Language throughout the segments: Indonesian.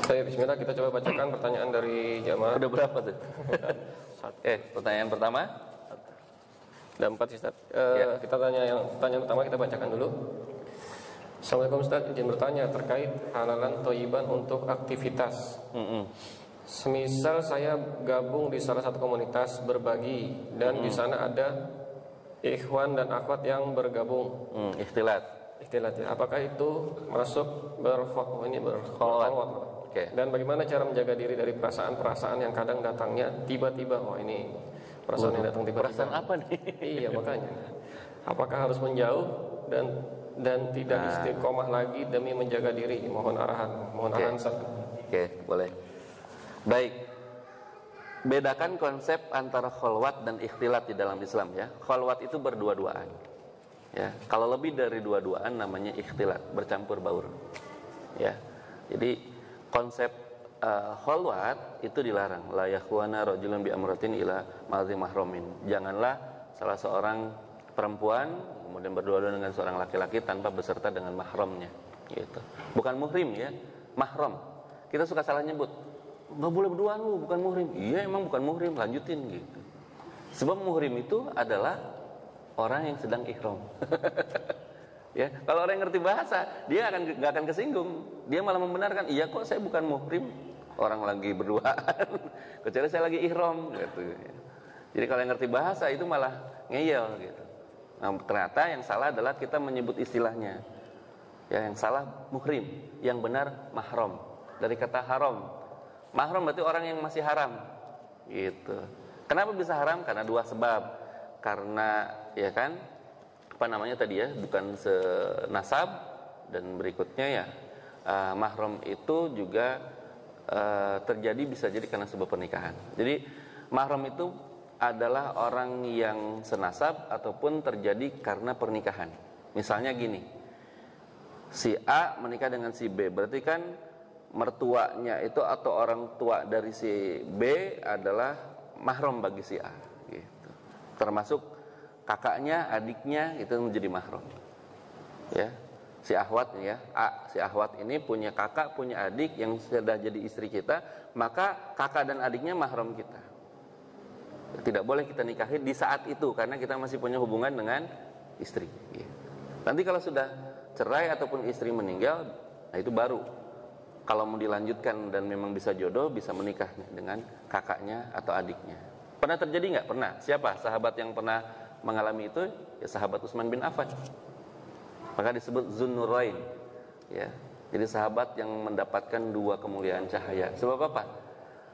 Baik, bismillah, kita coba bacakan pertanyaan dari jamaah. Udah berapa tuh? Pertanyaan pertama. Ada 4 sih Ustaz. Ya. Kita pertanyaan pertama kita bacakan dulu. Assalamualaikum Ustaz, izin bertanya terkait halalan thayyiban untuk aktivitas. Semisal saya gabung di salah satu komunitas berbagi dan di sana ada ikhwan dan akhwat yang bergabung. Ikhtilat ya. Apakah itu masuk berkholwat? Okay. Dan bagaimana cara menjaga diri dari perasaan-perasaan yang kadang datangnya tiba-tiba? Oh, ini perasaan yang datang tiba-tiba. Perasaan apa nih? Iya, makanya. Apakah harus menjauh dan tidak istiqomah lagi demi menjaga diri? Mohon arahan. Oke, boleh. Baik. Bedakan konsep antara kholwat dan ikhtilat di dalam Islam ya. Kholwat itu berdua-duaan. Ya, kalau lebih dari dua-duaan namanya ikhtilat, bercampur baur. Ya. Jadi konsep kholwat itu dilarang. La yakhwana rajulun bi amratin ila ma'zi mahramin. Janganlah salah seorang perempuan kemudian berdua-dua dengan seorang laki-laki tanpa beserta dengan mahramnya, gitu. Bukan muhrim ya, mahram. Kita suka salah nyebut. Enggak boleh berduaan lu, bukan muhrim. Iya, emang bukan muhrim, lanjutin gitu. Sebab muhrim itu adalah orang yang sedang ihram. Ya, kalau orang yang ngerti bahasa, dia nggak akan kesinggung. Dia malah membenarkan, iya kok saya bukan muhrim, orang lagi berduaan, kecuali saya lagi ihram, gitu. Jadi kalau yang ngerti bahasa itu malah ngeyel, gitu. Nah, ternyata yang salah adalah kita menyebut istilahnya. Ya, yang salah muhrim, yang benar mahram. Dari kata haram. Mahram berarti orang yang masih haram, gitu. Kenapa bisa haram? Karena 2 sebab. Karena ya kan, apa namanya tadi ya, bukan senasab, dan berikutnya ya mahram itu juga terjadi bisa jadi karena sebuah pernikahan. Jadi mahram itu adalah orang yang senasab ataupun terjadi karena pernikahan. Misalnya gini, si A menikah dengan si B, berarti kan mertuanya itu atau orang tua dari si B adalah mahram bagi si A, gitu. Termasuk kakaknya, adiknya itu menjadi mahram. Ya, si ahwat ya, si ahwat ini punya kakak, punya adik yang sudah jadi istri kita, maka kakak dan adiknya mahram kita. Tidak boleh kita nikahi di saat itu karena kita masih punya hubungan dengan istri. Nanti kalau sudah cerai ataupun istri meninggal, nah itu baru. Kalau mau dilanjutkan dan memang bisa jodoh, bisa menikah dengan kakaknya atau adiknya. Pernah terjadi nggak? Pernah. Siapa sahabat yang pernah mengalami itu? Ya sahabat Utsman bin Affan. Maka disebut Zunnurain. Ya. Jadi sahabat yang mendapatkan 2 kemuliaan cahaya. Sebab apa?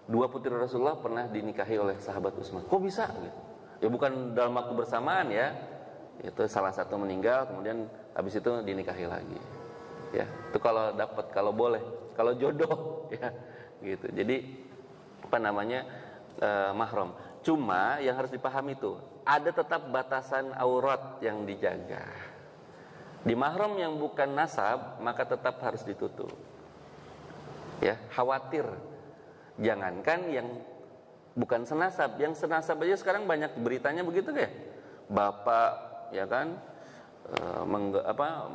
2 putri Rasulullah pernah dinikahi oleh sahabat Utsman. Kok bisa? Ya bukan dalam waktu bersamaan ya. Itu salah satu meninggal, kemudian habis itu dinikahi lagi. Ya, itu kalau dapat, kalau boleh, kalau jodoh, ya, gitu. Jadi apa namanya mahram. Cuma yang harus dipahami itu ada tetap batasan aurat yang dijaga. Di mahram yang bukan nasab maka tetap harus ditutup. Ya, khawatir. Jangankan yang bukan senasab, yang senasab aja sekarang banyak beritanya begitu ya. Bapak ya kan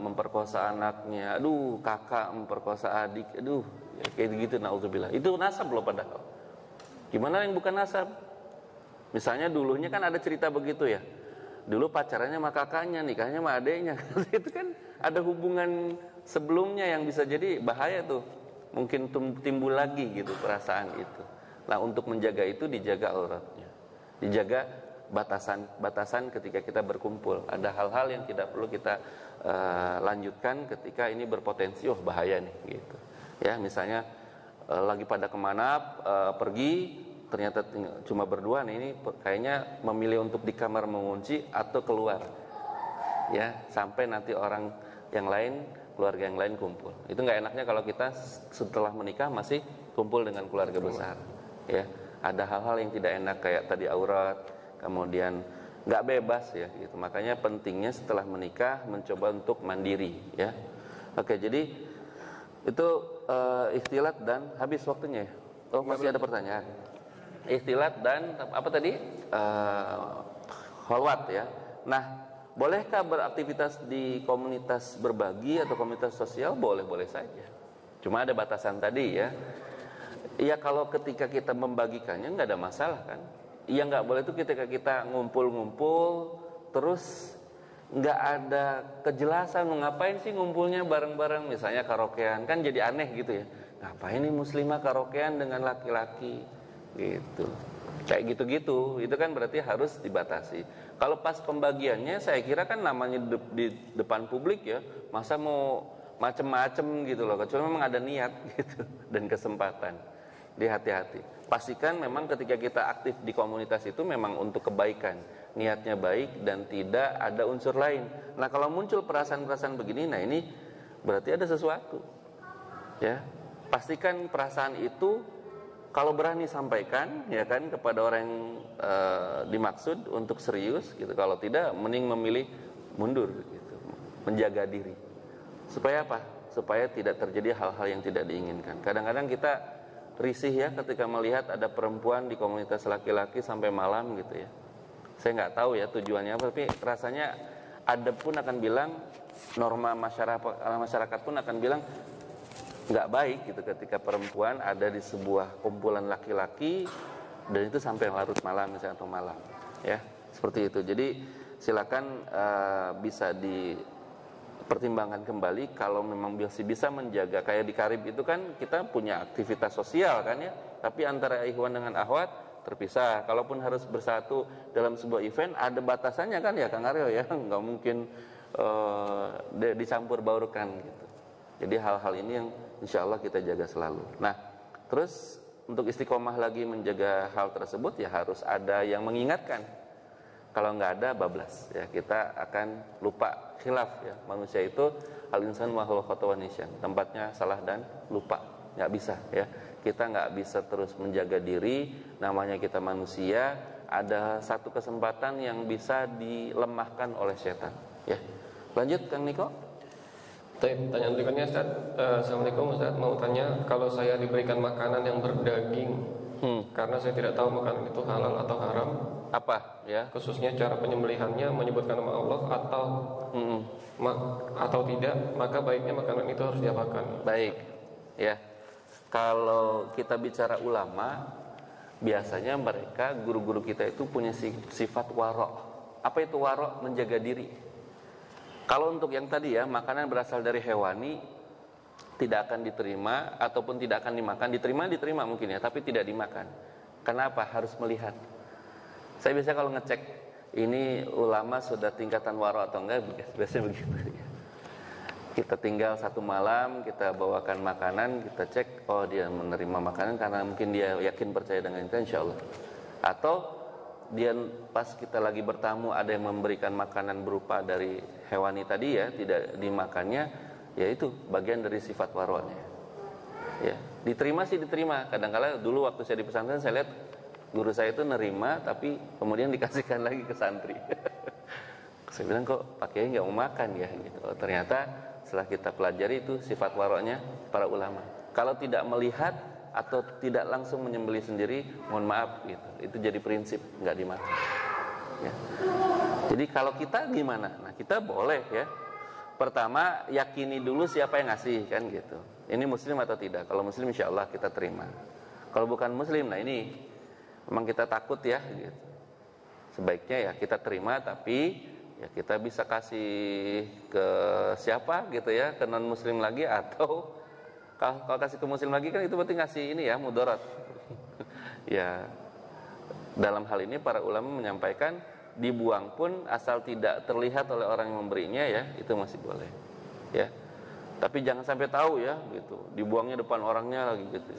memperkosa anaknya, aduh kakak memperkosa adik, aduh ya, kayak gitu, naudzubillah. Itu nasab loh padahal. Gimana yang bukan nasab? Misalnya dulunya kan ada cerita begitu ya. Dulu pacarannya sama kakaknya, nikahnya sama adeknya. Itu kan ada hubungan sebelumnya yang bisa jadi bahaya tuh. Mungkin timbul lagi gitu perasaan itu. Nah, untuk menjaga itu dijaga auratnya. Dijaga batasan ketika kita berkumpul. Ada hal-hal yang tidak perlu kita lanjutkan ketika ini berpotensi bahaya nih gitu. Ya, misalnya lagi pada kemana pergi, ternyata cuma berdua nih, ini kayaknya memilih untuk di kamar mengunci atau keluar. Ya, sampai nanti orang yang lain, keluarga yang lain kumpul. Itu nggak enaknya kalau kita setelah menikah masih kumpul dengan keluarga besar. Ya, ada hal-hal yang tidak enak kayak tadi aurat, kemudian nggak bebas ya gitu. Makanya pentingnya setelah menikah mencoba untuk mandiri ya. Oke, jadi itu ikhtilat dan habis waktunya ya. Oh, masih ada pertanyaan. Ikhtilat dan apa tadi? Kholwat ya. Nah, bolehkah beraktivitas di komunitas berbagi atau komunitas sosial? Boleh-boleh saja. Cuma ada batasan tadi ya. Iya, kalau ketika kita membagikannya nggak ada masalah kan. Iya, nggak boleh itu ketika kita ngumpul-ngumpul terus nggak ada kejelasan mau ngapain sih ngumpulnya bareng-bareng, misalnya karaokean, kan jadi aneh gitu ya. Ngapain nih muslimah karaokean dengan laki-laki gitu. Kayak gitu-gitu, itu kan berarti harus dibatasi. Kalau pas pembagiannya saya kira kan namanya di depan publik ya, masa mau macem-macem gitu loh, kecuali memang ada niat gitu dan kesempatan. Hati-hati. Pastikan memang ketika kita aktif di komunitas itu memang untuk kebaikan, niatnya baik dan tidak ada unsur lain. Nah, kalau muncul perasaan-perasaan begini, nah ini berarti ada sesuatu. Ya, pastikan perasaan itu kalau berani sampaikan ya kan kepada orang yang dimaksud untuk serius gitu. Kalau tidak, mending memilih mundur gitu, menjaga diri. Supaya apa? Supaya tidak terjadi hal-hal yang tidak diinginkan. Kadang-kadang kita risih ya ketika melihat ada perempuan di komunitas laki-laki sampai malam gitu ya. Saya nggak tahu ya tujuannya apa, tapi rasanya ada pun akan bilang, norma masyarakat pun akan bilang nggak baik gitu ketika perempuan ada di sebuah kumpulan laki-laki dan itu sampai larut malam misalnya atau malam ya, seperti itu. Jadi silakan bisa dipertimbangkan kembali. Kalau memang bisa menjaga, kayak di Karib itu kan kita punya aktivitas sosial kan ya, tapi antara ikhwan dengan akhwat terpisah. Kalaupun harus bersatu dalam sebuah event ada batasannya kan ya Kang Aryo ya, nggak mungkin dicampur baurkan gitu. Jadi hal-hal ini yang insya Allah kita jaga selalu. Nah, terus untuk istiqomah lagi menjaga hal tersebut ya harus ada yang mengingatkan. Kalau nggak ada, bablas ya, kita akan lupa, khilaf ya. Manusia itu al-insan wa huwa khata'un nisyan, tempatnya salah dan lupa, nggak bisa ya. Kita nggak bisa terus menjaga diri, namanya kita manusia. Ada satu kesempatan yang bisa dilemahkan oleh setan ya. Lanjut Kang Niko. Pertanyaan berikutnya Ustaz. Assalamualaikum Ustaz, mau tanya, kalau saya diberikan makanan yang berdaging karena saya tidak tahu makanan itu halal atau haram, apa ya? khususnya cara penyembelihannya menyebutkan nama Allah atau tidak, maka baiknya makanan itu harus diapakan? Baik ya. Kalau kita bicara ulama, biasanya mereka guru-guru kita itu punya sifat warok. Apa itu warok? Menjaga diri. Kalau untuk yang tadi ya, makanan berasal dari hewani tidak akan diterima ataupun tidak akan dimakan. Diterima mungkin ya, tapi tidak dimakan. Kenapa? Harus melihat. Saya biasanya kalau ngecek ini ulama sudah tingkatan warok atau enggak, biasanya begitu ya. Kita tinggal satu malam, kita bawakan makanan, kita cek, oh dia menerima makanan karena mungkin dia yakin percaya dengan itu, insya Allah. Atau dia pas kita lagi bertamu ada yang memberikan makanan berupa dari hewani tadi ya, tidak dimakannya, ya itu bagian dari sifat waroknya. Ya, diterima sih diterima. Kadang-kala dulu waktu saya di pesantren saya lihat guru saya itu nerima tapi kemudian dikasihkan lagi ke santri. Saya bilang kok Pak Kiai nggak mau makan ya gitu. Oh, ternyata setelah kita pelajari itu sifat waroknya para ulama. Kalau tidak melihat atau tidak langsung menyembelih sendiri, mohon maaf gitu. Itu jadi prinsip, nggak dimakan. Ya. Jadi kalau kita gimana? Nah, kita boleh ya. Pertama, yakini dulu siapa yang ngasih kan gitu. Ini muslim atau tidak? Kalau muslim insya Allah kita terima. Kalau bukan muslim, nah ini memang kita takut ya gitu. Sebaiknya ya kita terima, tapi ya kita bisa kasih ke siapa gitu ya, ke non muslim lagi, atau kalau kasih ke muslim lagi kan itu berarti ngasih ini ya, mudarat. Ya, dalam hal ini para ulama menyampaikan dibuang pun asal tidak terlihat oleh orang yang memberinya ya, itu masih boleh. Ya. Tapi jangan sampai tahu ya gitu. Dibuangnya depan orangnya lagi gitu.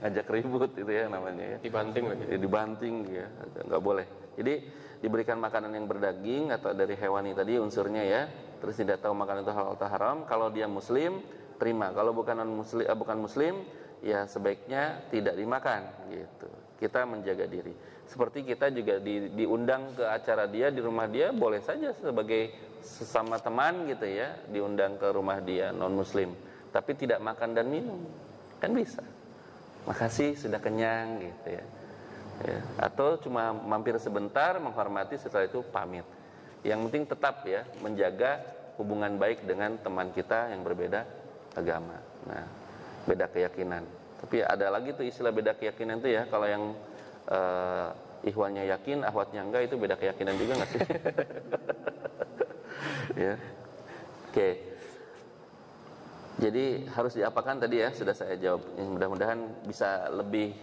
Ngajak ribut itu ya namanya ya. Dibanting lagi. Dibanting ya, enggak boleh. Jadi diberikan makanan yang berdaging atau dari hewani tadi unsurnya ya, terus tidak tahu makanan itu halal atau haram, kalau dia muslim terima, kalau bukan muslim ya sebaiknya tidak dimakan gitu. Kita menjaga diri. Seperti kita juga diundang ke acara dia di rumah dia, boleh saja sebagai sesama teman gitu ya, diundang ke rumah dia non muslim, tapi tidak makan dan minum. Kan bisa. Makasih sudah kenyang gitu ya. Ya, atau cuma mampir sebentar menghormati, setelah itu pamit. Yang penting tetap ya menjaga hubungan baik dengan teman kita yang berbeda agama. Nah, beda keyakinan. Tapi ada lagi tuh istilah beda keyakinan tuh ya, kalau yang ikhwannya yakin, akhwatnya enggak, itu beda keyakinan juga nggak sih? Ya. Oke. Jadi harus diapakan tadi ya, sudah saya jawab. Mudah-mudahan bisa lebih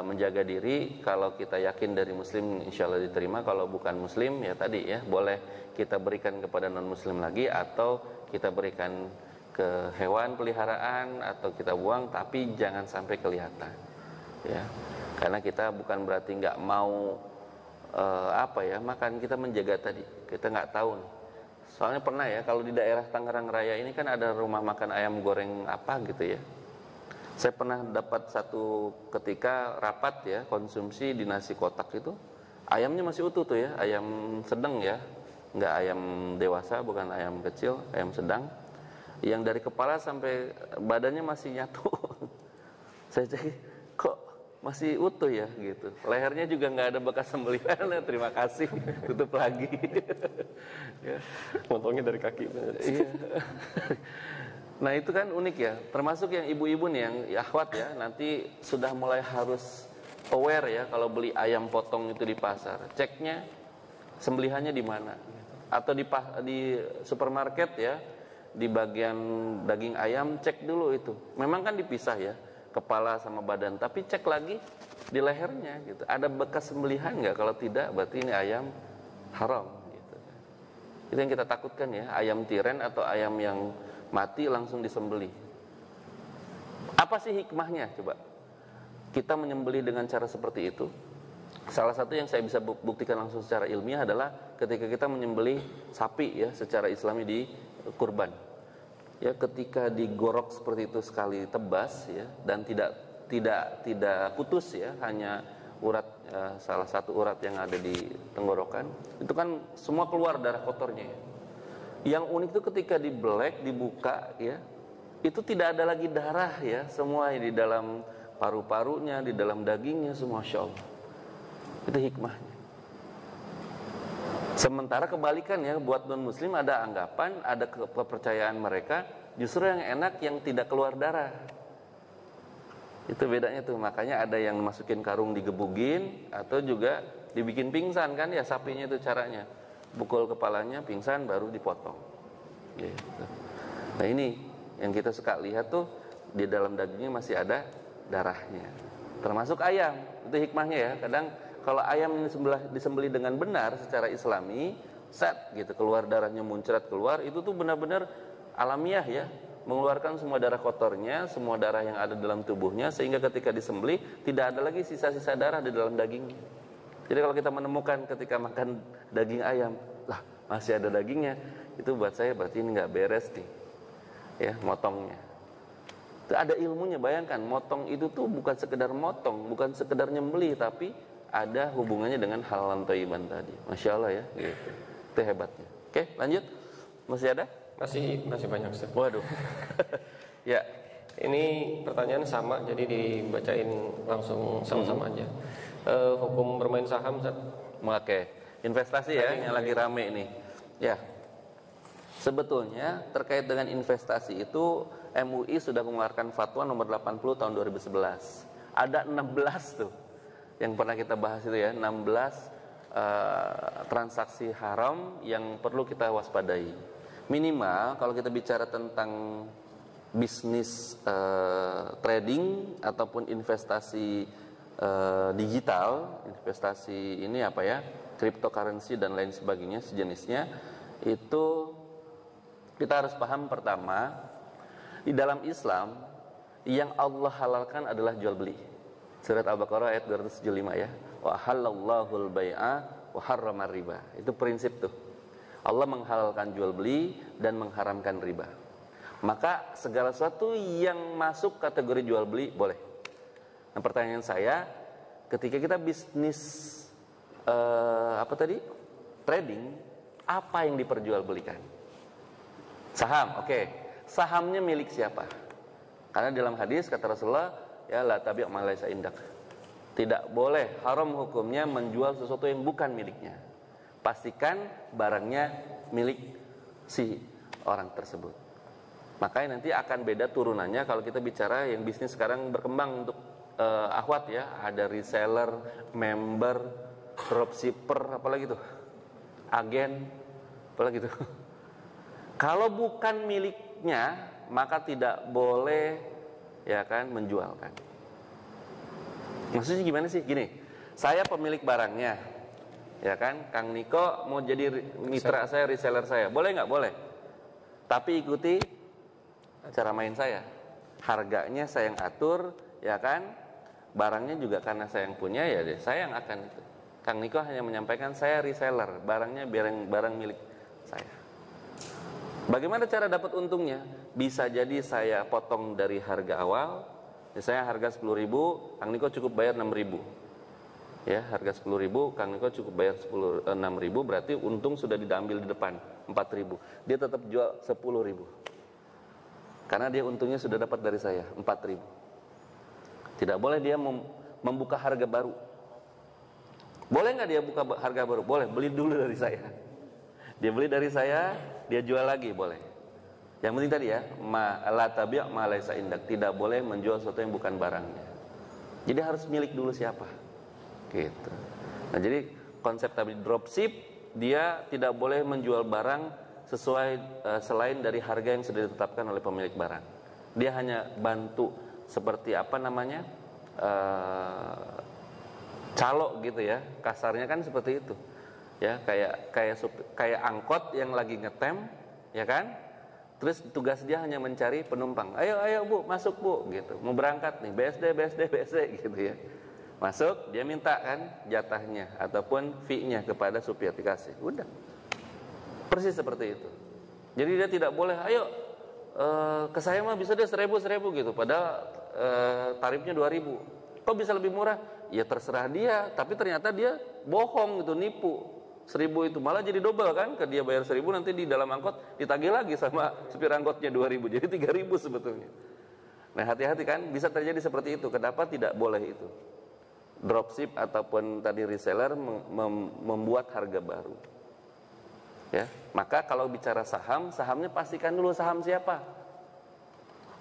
menjaga diri. Kalau kita yakin dari muslim, insya Allah diterima. Kalau bukan muslim, ya tadi ya, boleh kita berikan kepada non muslim lagi, atau kita berikan ke hewan peliharaan, atau kita buang, tapi jangan sampai kelihatan ya, karena kita bukan berarti nggak mau makan, kita menjaga tadi, kita nggak tahu nih. Soalnya pernah ya, kalau di daerah Tangerang Raya ini kan ada rumah makan ayam goreng apa gitu ya. Saya pernah dapat satu ketika rapat ya, konsumsi di nasi kotak itu, ayamnya masih utuh tuh ya, ayam sedang ya, nggak ayam dewasa, bukan ayam kecil, ayam sedang, yang dari kepala sampai badannya masih nyatu. Saya cek, kok masih utuh ya gitu, lehernya juga nggak ada bekas sembelihan. Terima kasih, tutup lagi. Ya. Montongnya dari kaki. Iya. Nah itu kan unik ya, termasuk yang ibu-ibu nih, yang akhwat ya, nanti sudah mulai harus aware ya, kalau beli ayam potong itu di pasar, ceknya sembelihannya di mana, atau di supermarket ya, di bagian daging ayam, cek dulu itu, memang kan dipisah ya, kepala sama badan, tapi cek lagi di lehernya gitu, ada bekas sembelihan nggak? Kalau tidak, berarti ini ayam haram gitu. Itu yang kita takutkan ya, ayam tiren atau ayam yang mati langsung disembelih. Apa sih hikmahnya coba? Kita menyembelih dengan cara seperti itu. Salah satu yang saya bisa buktikan langsung secara ilmiah adalah ketika kita menyembelih sapi ya, secara Islami di kurban. Ya, ketika digorok seperti itu sekali tebas ya, dan tidak putus ya, hanya urat salah satu urat yang ada di tenggorokan, itu kan semua keluar darah kotornya ya. Yang unik itu ketika dibelek, dibuka ya, itu tidak ada lagi darah ya, semua di dalam paru-parunya, di dalam dagingnya, semua Masya Allah. Itu hikmahnya. Sementara kebalikannya, buat non muslim ada anggapan, ada kepercayaan mereka, justru yang enak yang tidak keluar darah. Itu bedanya tuh, makanya ada yang masukin karung digebugin, atau juga dibikin pingsan kan ya, sapinya itu caranya. Pukul kepalanya, pingsan, baru dipotong gitu. Nah ini yang kita suka lihat tuh, di dalam dagingnya masih ada darahnya. Termasuk ayam, itu hikmahnya ya. Kadang kalau ayam ini disembelih dengan benar secara Islami, set gitu, keluar darahnya muncrat keluar, itu tuh benar-benar alamiah ya, mengeluarkan semua darah kotornya, semua darah yang ada dalam tubuhnya, sehingga ketika disembelih tidak ada lagi sisa-sisa darah di dalam dagingnya. Jadi kalau kita menemukan ketika makan daging ayam, lah masih ada dagingnya, itu buat saya berarti ini nggak beres nih, ya motongnya. Itu ada ilmunya, bayangkan motong itu tuh bukan sekedar motong, bukan sekedar nyembelih, tapi ada hubungannya dengan halalan thayyiban tadi. Masya Allah ya, gitu. Itu hebatnya. Oke, lanjut. Masih ada? Masih banyak Ustaz. Waduh. Ya. Ini pertanyaan sama, jadi dibacain langsung sama-sama aja. Hukum bermain saham Ustaz. Oke. Investasi ya, yang lagi rame ini. Ya. Sebetulnya terkait dengan investasi itu, MUI sudah mengeluarkan fatwa nomor 80 tahun 2011. Ada 16 tuh yang pernah kita bahas itu ya, 16 transaksi haram yang perlu kita waspadai. Minimal kalau kita bicara tentang bisnis trading ataupun investasi digital, investasi ini apa ya, cryptocurrency dan lain sebagainya sejenisnya, itu kita harus paham pertama, di dalam Islam yang Allah halalkan adalah jual beli. Surat Al-Baqarah ayat 275 ya. Wa halallahu al-bai'a wa harrama riba. Itu prinsip tuh. Allah menghalalkan jual beli dan mengharamkan riba. Maka segala sesuatu yang masuk kategori jual beli boleh. Nah, pertanyaan saya, ketika kita bisnis trading, apa yang diperjualbelikan? Saham, oke. Sahamnya milik siapa? Karena dalam hadis kata Rasulullah, ya la tabi' ma laysa indak. Tidak boleh, haram hukumnya menjual sesuatu yang bukan miliknya. Pastikan barangnya milik si orang tersebut. Makanya nanti akan beda turunannya kalau kita bicara yang bisnis sekarang berkembang untuk akhwat ya. Ada reseller, member, dropshipper, apalagi tuh, agen, apalagi tuh. Kalau bukan miliknya, maka tidak boleh ya kan menjualkan. Maksudnya gimana sih? Gini, saya pemilik barangnya, ya kan? Kang Niko mau jadi mitra saya, reseller saya, boleh nggak? Boleh. Tapi ikuti cara main saya. Harganya saya yang atur, ya kan? Barangnya juga karena saya yang punya, ya deh, saya yang akan itu. Kang Niko hanya menyampaikan saya reseller, barangnya barang milik saya. Bagaimana cara dapat untungnya? Bisa jadi saya potong dari harga awal. Misalnya harga 10.000, Kang Niko cukup bayar 6.000. Ya, harga 10.000, Kang Niko cukup bayar 6.000, berarti untung sudah diambil di depan 4.000. Dia tetap jual 10.000. Karena dia untungnya sudah dapat dari saya 4.000. Tidak boleh dia membuka harga baru. Boleh nggak dia buka harga baru? Boleh, beli dulu dari saya. Dia beli dari saya, dia jual lagi, boleh. Yang penting tadi ya, la tabi' ma laisa indak, tidak boleh menjual sesuatu yang bukan barangnya. Jadi harus milik dulu siapa. Gitu. Nah, jadi konsep tadi dropship, dia tidak boleh menjual barang sesuai selain dari harga yang sudah ditetapkan oleh pemilik barang. Dia hanya bantu seperti apa namanya? Calo gitu ya. Kasarnya kan seperti itu. Ya, kayak angkot yang lagi ngetem, ya kan? Terus tugas dia hanya mencari penumpang. Ayo Bu, masuk Bu, gitu. Mau berangkat nih, BSD gitu ya. Masuk, dia minta kan jatahnya ataupun fee-nya kepada supir, dikasih. Udah. Persis seperti itu. Jadi dia tidak boleh, ayo ke saya mah bisa deh 1.000 gitu, padahal tarifnya 2.000. Kok bisa lebih murah? Ya terserah dia, tapi ternyata dia bohong gitu, nipu. 1.000 itu malah jadi double kan, ke dia bayar 1.000, nanti di dalam angkot ditagih lagi sama supir angkotnya 2.000, jadi 3.000 sebetulnya. Nah, hati-hati kan, bisa terjadi seperti itu. Kenapa tidak boleh itu? Dropship ataupun tadi reseller membuat harga baru. Ya, maka kalau bicara saham, sahamnya pastikan dulu saham siapa.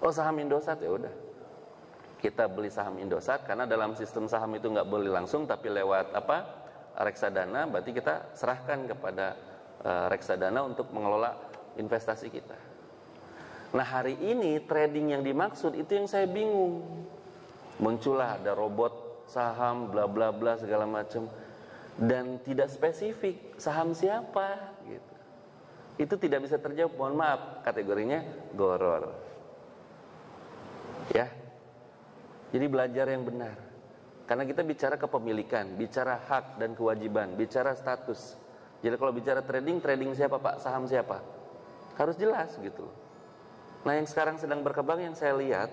Oh, saham Indosat, ya udah. Kita beli saham Indosat karena dalam sistem saham itu nggak boleh langsung, tapi lewat apa? Reksadana, berarti kita serahkan kepada reksadana untuk mengelola investasi kita. Nah, hari ini trading yang dimaksud itu yang saya bingung. Muncullah ada robot saham bla bla bla segala macam dan tidak spesifik saham siapa gitu. Itu tidak bisa terjawab, mohon maaf, kategorinya goror. Ya. Jadi belajar yang benar. Karena kita bicara kepemilikan, bicara hak dan kewajiban, bicara status. Jadi kalau bicara trading siapa Pak? Saham siapa? Harus jelas gitu. Nah, yang sekarang sedang berkembang yang saya lihat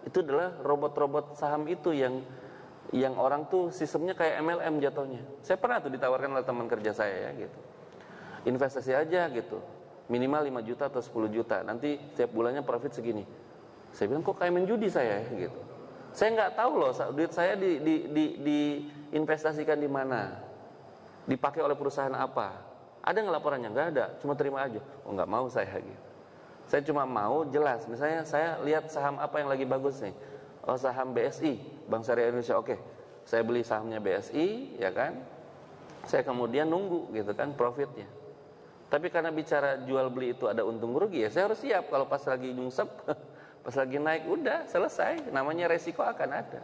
itu adalah robot-robot saham itu yang orang tuh sistemnya kayak MLM jatuhnya. Saya pernah tuh ditawarkan oleh teman kerja saya ya gitu. Investasi aja gitu. Minimal 5 juta atau 10 juta. Nanti setiap bulannya profit segini. Saya bilang kok kayak main judi saya ya gitu. Saya nggak tahu loh duit saya diinvestasikan di mana, dipakai oleh perusahaan apa. Ada nggak laporannya? Nggak ada, cuma terima aja. Oh, nggak mau saya gitu. Saya cuma mau jelas. Misalnya saya lihat saham apa yang lagi bagus nih. Oh, saham BSI, Bank Syariah Indonesia. Oke, saya beli sahamnya BSI, ya kan? Saya kemudian nunggu gitu kan profitnya. Tapi karena bicara jual beli itu ada untung rugi ya, saya harus siap kalau pas lagi nyungsep. Pas lagi naik udah selesai, namanya resiko akan ada.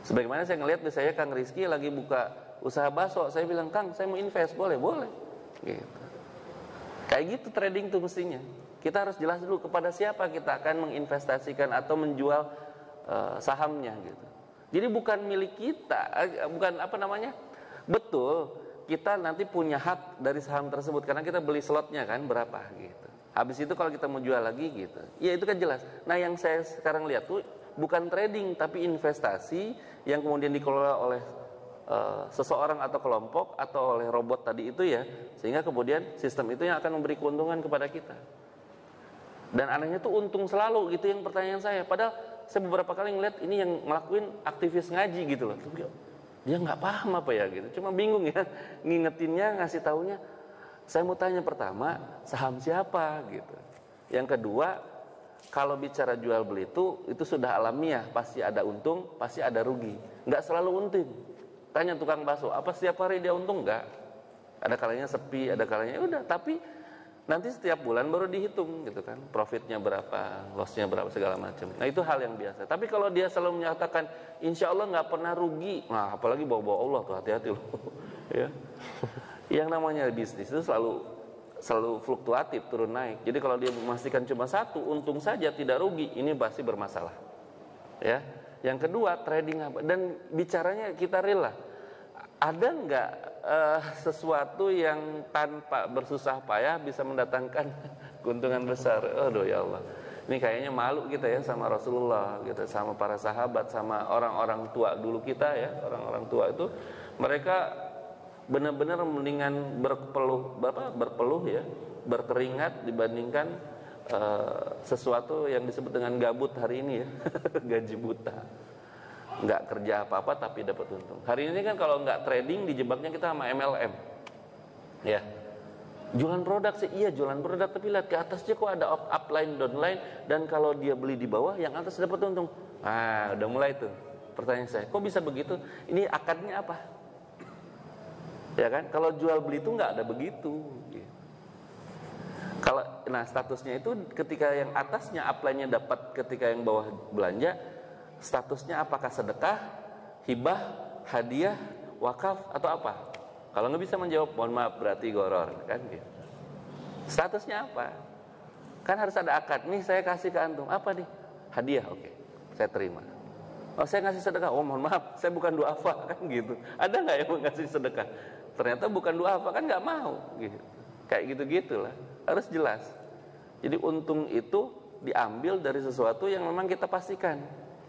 Sebagaimana saya ngelihat misalnya Kang Rizky lagi buka usaha bakso, saya bilang Kang saya mau invest, boleh gitu. Kayak gitu trading tuh mestinya. Kita harus jelas dulu kepada siapa kita akan menginvestasikan atau menjual sahamnya gitu. Jadi bukan milik kita, bukan apa namanya, betul kita nanti punya hak dari saham tersebut karena kita beli slotnya kan berapa gitu. Habis itu kalau kita mau jual lagi gitu, ya itu kan jelas. Nah, yang saya sekarang lihat tuh bukan trading tapi investasi yang kemudian dikelola oleh seseorang atau kelompok atau oleh robot tadi itu ya, sehingga kemudian sistem itu yang akan memberi keuntungan kepada kita. Dan anehnya tuh untung selalu gitu yang pertanyaan saya. Padahal saya beberapa kali ngeliat ini yang ngelakuin aktivis ngaji gitu loh. Dia nggak paham apa ya gitu, cuma bingung ya ngingetinnya, ngasih taunya. Saya mau tanya pertama, saham siapa gitu. Yang kedua, kalau bicara jual beli itu sudah alamiah, pasti ada untung, pasti ada rugi. Nggak selalu untung. Tanya tukang bakso, apa setiap hari dia untung? Nggak. Ada kalanya sepi, ada kalanya udah. Tapi nanti setiap bulan baru dihitung gitu kan, profitnya berapa, lossnya berapa, segala macam. Nah itu hal yang biasa. Tapi kalau dia selalu menyatakan, insya Allah nggak pernah rugi, nah apalagi bawa-bawa Allah tuh, hati-hati loh. Ya. Yang namanya bisnis itu selalu fluktuatif, turun naik. Jadi kalau dia memastikan cuma satu, untung saja tidak rugi, ini pasti bermasalah. Ya. Yang kedua, trading apa? Dan bicaranya kita real lah. Ada nggak sesuatu yang tanpa bersusah payah bisa mendatangkan keuntungan besar? Aduh ya Allah. Ini kayaknya malu kita ya sama Rasulullah, gitu, sama para sahabat, sama orang-orang tua dulu kita ya, orang-orang tua itu mereka benar-benar mendingan berpeluh ya, berkeringat dibandingkan sesuatu yang disebut dengan gabut hari ini ya. Gaji buta, nggak kerja apa-apa tapi dapat untung. Hari ini kan kalau nggak trading dijebaknya kita sama MLM ya. Jualan produk sih, iya jualan produk, tapi lihat ke atasnya kok ada upline downline, dan kalau dia beli di bawah yang atas dapat untung. Ah, udah mulai tuh pertanyaan saya, kok bisa begitu? Ini akadnya apa? Ya kan, kalau jual beli itu nggak ada begitu. Kalau nah statusnya itu ketika yang atasnya upline-nya dapat, ketika yang bawah belanja, statusnya apakah sedekah, hibah, hadiah, wakaf atau apa? Kalau nggak bisa menjawab, mohon maaf berarti goror kan gitu. Statusnya apa? Kan harus ada akad. Nih saya kasih ke antum, apa nih? Hadiah, oke, saya terima. Oh saya ngasih sedekah, oh mohon maaf, saya bukan duafa kan gitu. Ada nggak yang mau ngasih sedekah? Ternyata bukan duafa, kan nggak mau gitu. Kayak gitu-gitulah, harus jelas. Jadi untung itu diambil dari sesuatu yang memang kita pastikan.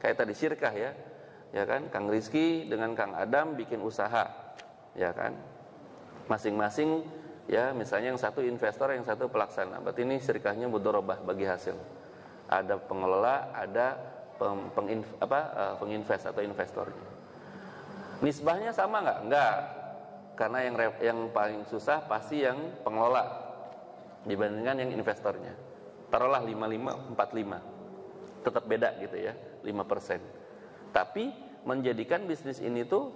Kayak tadi syirkah ya, ya kan? Kang Rizky dengan Kang Adam bikin usaha, ya kan? Masing-masing ya, misalnya yang satu investor, yang satu pelaksana. Berarti ini syirkahnya mudharabah bagi hasil. Ada pengelola, ada penginvest atau investornya. Nisbahnya sama nggak? Nggak. Karena yang paling susah pasti yang pengelola dibandingkan yang investornya. Taruhlah 55, 45. Tetap beda gitu ya, 5%. Tapi menjadikan bisnis ini tuh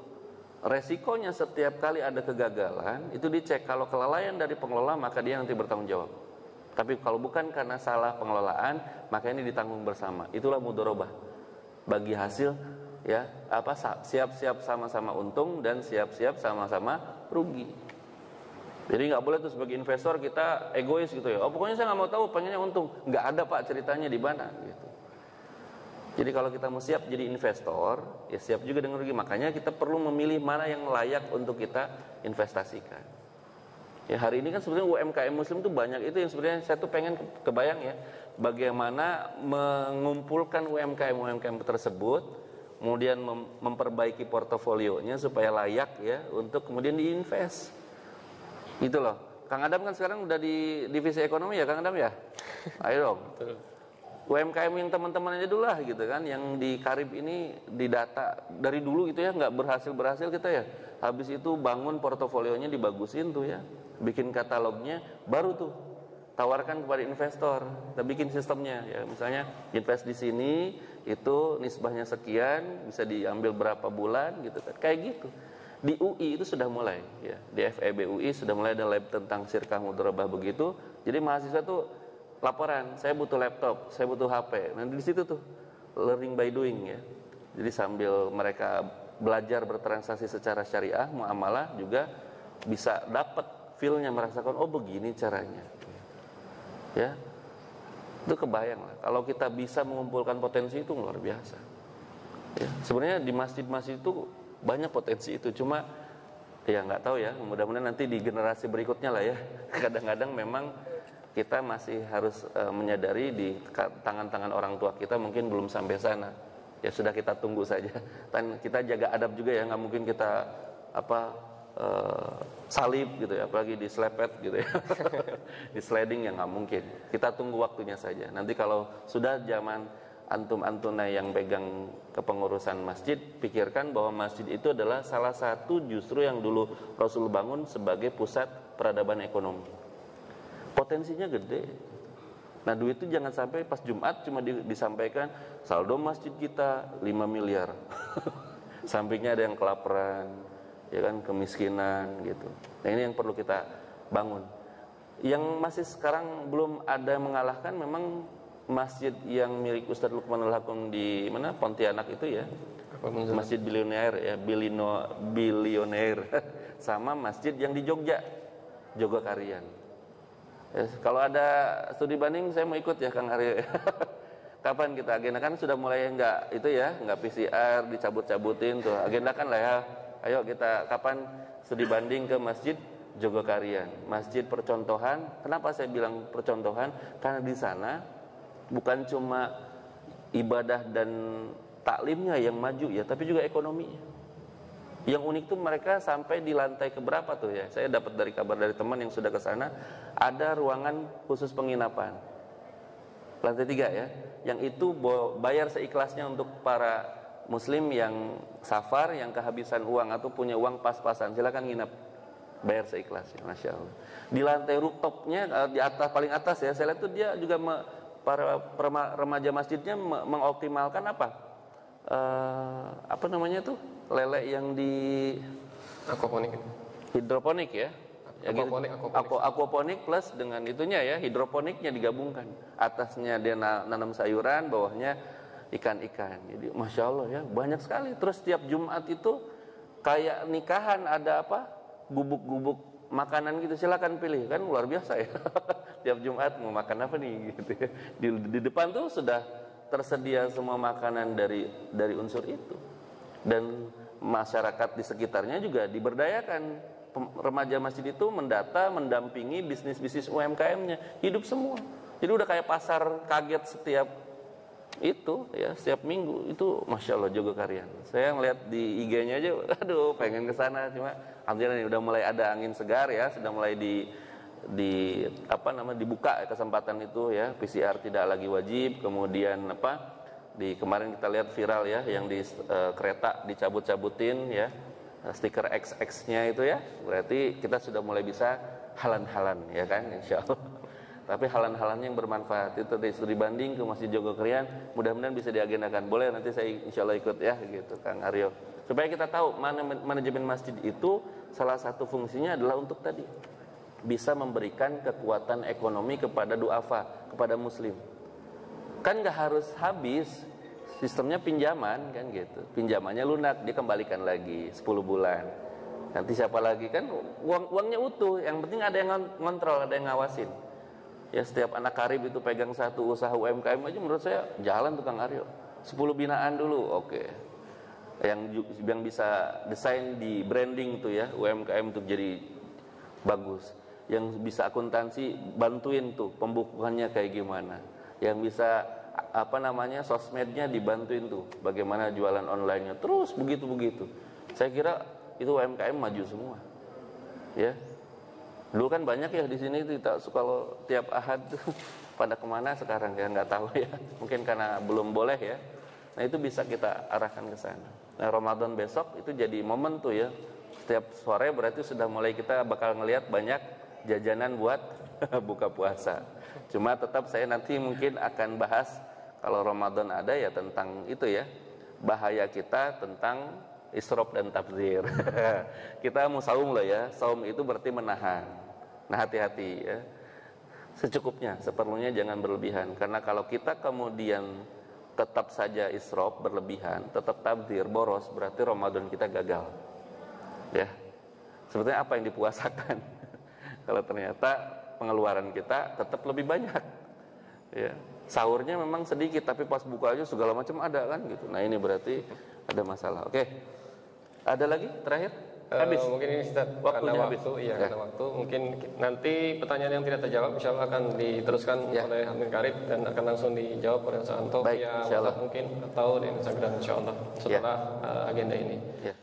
resikonya setiap kali ada kegagalan itu dicek. Kalau kelalaian dari pengelola maka dia nanti bertanggung jawab. Tapi kalau bukan karena salah pengelolaan maka ini ditanggung bersama. Itulah mudharabah bagi hasil ya, siap-siap sama-sama untung dan siap-siap sama-sama rugi. Jadi nggak boleh tuh sebagai investor kita egois gitu ya. Oh pokoknya saya nggak mau tahu, pengennya untung. Nggak ada pak ceritanya di mana gitu. Jadi kalau kita mau siap jadi investor, ya siap juga dengan rugi. Makanya kita perlu memilih mana yang layak untuk kita investasikan. Ya hari ini kan sebenarnya UMKM Muslim tuh banyak, itu yang sebenarnya saya tuh pengen kebayang ya, bagaimana mengumpulkan UMKM tersebut, kemudian memperbaiki portofolionya supaya layak ya untuk kemudian diinvest. Gitu loh. Kang Adam kan sekarang udah di divisi ekonomi ya Kang Adam ya. Ayo dong. UMKM yang teman-teman aja dulu lah gitu kan, yang di Karib ini didata dari dulu gitu ya, nggak berhasil kita ya. Habis itu bangun portofolionya dibagusin tuh ya, bikin katalognya, baru tuh tawarkan kepada investor. Kita bikin sistemnya ya, misalnya invest di sini itu nisbahnya sekian, bisa diambil berapa bulan gitu kan, kayak gitu. Di UI itu sudah mulai ya, di FEB UI sudah mulai ada lab tentang syirkah mudharabah begitu. Jadi mahasiswa tuh laporan, saya butuh laptop, saya butuh HP. Nanti di situ tuh learning by doing ya. Jadi sambil mereka belajar bertransaksi secara syariah, muamalah juga bisa dapat feel-nya, merasakan oh begini caranya. Ya. Itu kebayang lah. Kalau kita bisa mengumpulkan potensi itu luar biasa. Ya. Sebenarnya di masjid-masjid itu banyak potensi itu, cuma ya nggak tahu ya. Mudah-mudahan nanti di generasi berikutnya lah ya. Kadang-kadang memang kita masih harus menyadari di tangan-tangan orang tua kita mungkin belum sampai sana. Ya sudah, kita tunggu saja. Dan kita jaga adab juga ya, nggak mungkin kita salib gitu ya, apalagi diselepet gitu ya. Di sliding ya nggak mungkin. Kita tunggu waktunya saja. Nanti kalau sudah zaman antum-antuna yang pegang kepengurusan masjid, pikirkan bahwa masjid itu adalah salah satu justru yang dulu Rasul bangun sebagai pusat peradaban ekonomi. Potensinya gede. Nah duit itu jangan sampai pas Jumat cuma disampaikan saldo masjid kita 5 miliar. Sampingnya ada yang kelaparan, ya kan, kemiskinan gitu. Nah ini yang perlu kita bangun. Yang masih sekarang belum ada yang mengalahkan memang masjid yang milik Ustadz Lukmanul Hakim di mana Pontianak itu ya. Masjid bilioner ya, bilioner sama masjid yang di Jogja, Jogokarian. Ya, kalau ada studi banding saya mau ikut ya Kang Aryo. Kapan kita agendakan? Sudah mulai enggak itu ya, enggak PCR dicabut-cabutin tuh. Agendakan lah ya. Ayo kita kapan studi banding ke Masjid Jogokarian, masjid percontohan. Kenapa saya bilang percontohan? Karena di sana bukan cuma ibadah dan taklimnya yang maju ya, tapi juga ekonominya. Yang unik tuh mereka sampai di lantai keberapa tuh ya? Saya dapat dari kabar dari teman yang sudah ke sana, ada ruangan khusus penginapan. Lantai 3 ya. Yang itu bayar seikhlasnya untuk para muslim yang safar, yang kehabisan uang atau punya uang pas-pasan, silakan nginap. Bayar seikhlasnya, Masya Allah. Di lantai rooftopnya, di atas paling atas ya, saya lihat tuh dia juga para remaja masjidnya mengoptimalkan apa? Apa namanya tuh, lele yang di aquaponik, hidroponik ya, aquaponik, aquaponik plus dengan itunya ya, hidroponiknya digabungkan. Atasnya dia nanam sayuran, bawahnya ikan-ikan. Jadi Masya Allah ya, banyak sekali. Terus setiap Jumat itu kayak nikahan, ada apa, gubuk-gubuk makanan gitu, silakan pilih, kan luar biasa ya. Tiap Jumat mau makan apa nih gitu ya. Di depan tuh sudah tersedia semua makanan dari unsur itu, dan masyarakat di sekitarnya juga diberdayakan. Remaja masjid itu mendata, mendampingi bisnis-bisnis UMKM-nya, hidup semua. Jadi udah kayak pasar kaget setiap itu ya, setiap minggu itu. Masya Allah Jogokarian. Saya ngeliat di IG-nya aja, aduh pengen ke sana, cuma alhamdulillah udah mulai ada angin segar ya, sudah mulai dibuka kesempatan itu ya, PCR tidak lagi wajib. Kemudian kemarin kita lihat viral ya, yang di kereta dicabut-cabutin ya, stiker XX-nya itu ya, berarti kita sudah mulai bisa halan-halan ya kan, insya Allah. Tapi halan-halannya yang bermanfaat itu dari studi banding ke Masjid Jogokarian, mudah-mudahan bisa diagendakan. Boleh nanti saya insya Allah ikut ya gitu Kang Aryo, supaya kita tahu manajemen masjid itu salah satu fungsinya adalah untuk tadi bisa memberikan kekuatan ekonomi kepada duafa, kepada muslim. Kan gak harus habis, sistemnya pinjaman kan gitu. Pinjamannya lunak, dia kembalikan lagi 10 bulan. Nanti siapa lagi kan, uangnya utuh. Yang penting ada yang ngontrol, ada yang ngawasin. Ya setiap anak karib itu pegang satu usaha UMKM aja, menurut saya jalan tuh Kang Aryo. 10 binaan dulu, oke. Yang bisa desain di branding tuh ya, UMKM untuk jadi bagus. Yang bisa akuntansi bantuin tuh pembukuannya kayak gimana. Yang bisa sosmednya dibantuin tuh bagaimana jualan online-nya. Terus begitu. Saya kira itu UMKM maju semua. Ya. Dulu kan banyak ya di sini kita kalau tiap Ahad tuh pada kemana sekarang ya nggak tahu ya. Mungkin karena belum boleh ya. Nah itu bisa kita arahkan ke sana. Nah Ramadan besok itu jadi momen tuh ya. Setiap sore berarti sudah mulai kita bakal ngelihat banyak jajanan buat buka puasa. Cuma tetap saya nanti mungkin akan bahas kalau Ramadan ada ya tentang itu ya, bahaya kita tentang israf dan tabdzir. Kita mau saum loh ya, saum itu berarti menahan. Nah hati-hati ya, secukupnya, seperlunya jangan berlebihan. Karena kalau kita kemudian tetap saja israf berlebihan, tetap tabdzir boros, berarti Ramadan kita gagal. Ya, sebetulnya apa yang dipuasakan? Kalau ternyata pengeluaran kita tetap lebih banyak, ya. Sahurnya memang sedikit, tapi pas buka aja segala macam ada kan gitu. Nah ini berarti ada masalah. Oke, ada lagi terakhir? Habis. Mungkin ini Ustaz, Waktunya karena habis. Iya, ya. Karena waktu. Mungkin nanti pertanyaan yang tidak terjawab, insya Allah akan diteruskan oleh Admin Karib dan akan langsung dijawab oleh Santo via WhatsApp mungkin atau di Instagram insya Allah setelah agenda ini. Ya.